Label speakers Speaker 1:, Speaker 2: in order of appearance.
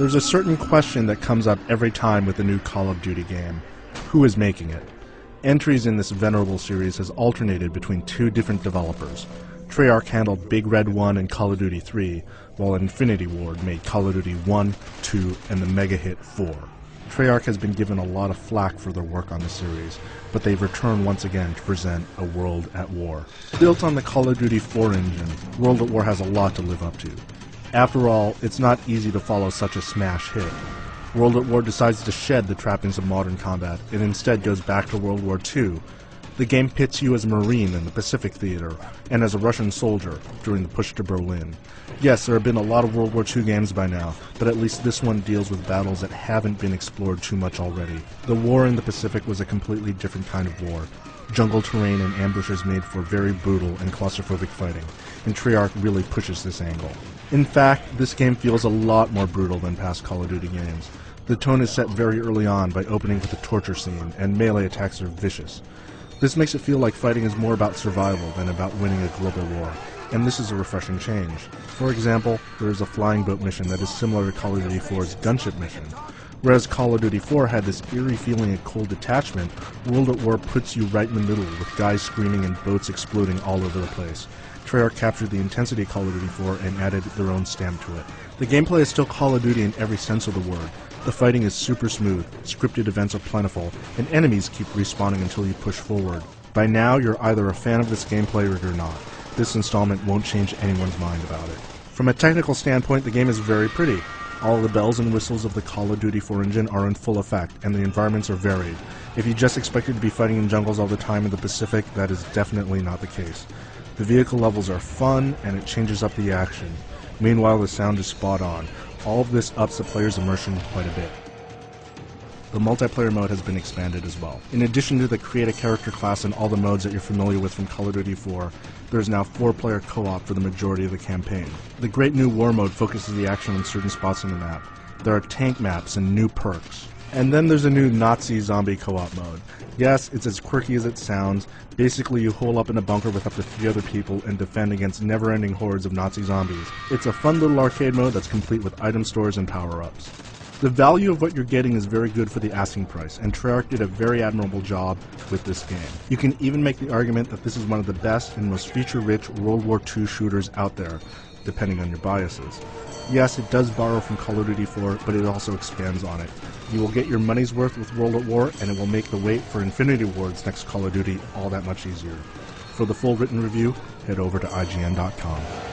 Speaker 1: There's a certain question that comes up every time with a new Call of Duty game. Who is making it? Entries in this venerable series has alternated between two different developers. Treyarch handled Big Red 1 and Call of Duty 3, while Infinity Ward made Call of Duty 1, 2, and the mega hit 4. Treyarch has been given a lot of flack for their work on the series, but they've returned once again to present a World at War. Built on the Call of Duty 4 engine, World at War has a lot to live up to. After all, it's not easy to follow such a smash hit. World at War decides to shed the trappings of modern combat and instead goes back to World War II. The game pits you as a Marine in the Pacific Theater and as a Russian soldier during the push to Berlin. Yes, there have been a lot of World War II games by now, but at least this one deals with battles that haven't been explored too much already. The war in the Pacific was a completely different kind of war. Jungle terrain and ambushes made for very brutal and claustrophobic fighting, and Treyarch really pushes this angle. In fact, this game feels a lot more brutal than past Call of Duty games. The tone is set very early on by opening with a torture scene, and melee attacks are vicious. This makes it feel like fighting is more about survival than about winning a global war, and this is a refreshing change. For example, there is a flying boat mission that is similar to Call of Duty 4's gunship mission. Whereas Call of Duty 4 had this eerie feeling of cold detachment, World at War puts you right in the middle with guys screaming and boats exploding all over the place. Treyarch captured the intensity of Call of Duty 4 and added their own stamp to it. The gameplay is still Call of Duty in every sense of the word. The fighting is super smooth, scripted events are plentiful, and enemies keep respawning until you push forward. By now, you're either a fan of this gameplay or you're not. This installment won't change anyone's mind about it. From a technical standpoint, the game is very pretty. All the bells and whistles of the Call of Duty 4 engine are in full effect, and the environments are varied. If you just expected to be fighting in jungles all the time in the Pacific, that is definitely not the case. The vehicle levels are fun, and it changes up the action. Meanwhile, the sound is spot on. All of this ups the player's immersion quite a bit. The multiplayer mode has been expanded as well. In addition to the create a character class and all the modes that you're familiar with from Call of Duty 4, there is now 4-player co-op for the majority of the campaign. The great new war mode focuses the action on certain spots on the map. There are tank maps and new perks. And then there's a new Nazi zombie co-op mode. Yes, it's as quirky as it sounds. Basically, you hole up in a bunker with up to 3 other people and defend against never-ending hordes of Nazi zombies. It's a fun little arcade mode that's complete with item stores and power-ups. The value of what you're getting is very good for the asking price, and Treyarch did a very admirable job with this game. You can even make the argument that this is one of the best and most feature-rich World War II shooters out there, depending on your biases. Yes, it does borrow from Call of Duty 4, but it also expands on it. You will get your money's worth with World at War, and it will make the wait for Infinity Ward's next Call of Duty all that much easier. For the full written review, head over to IGN.com.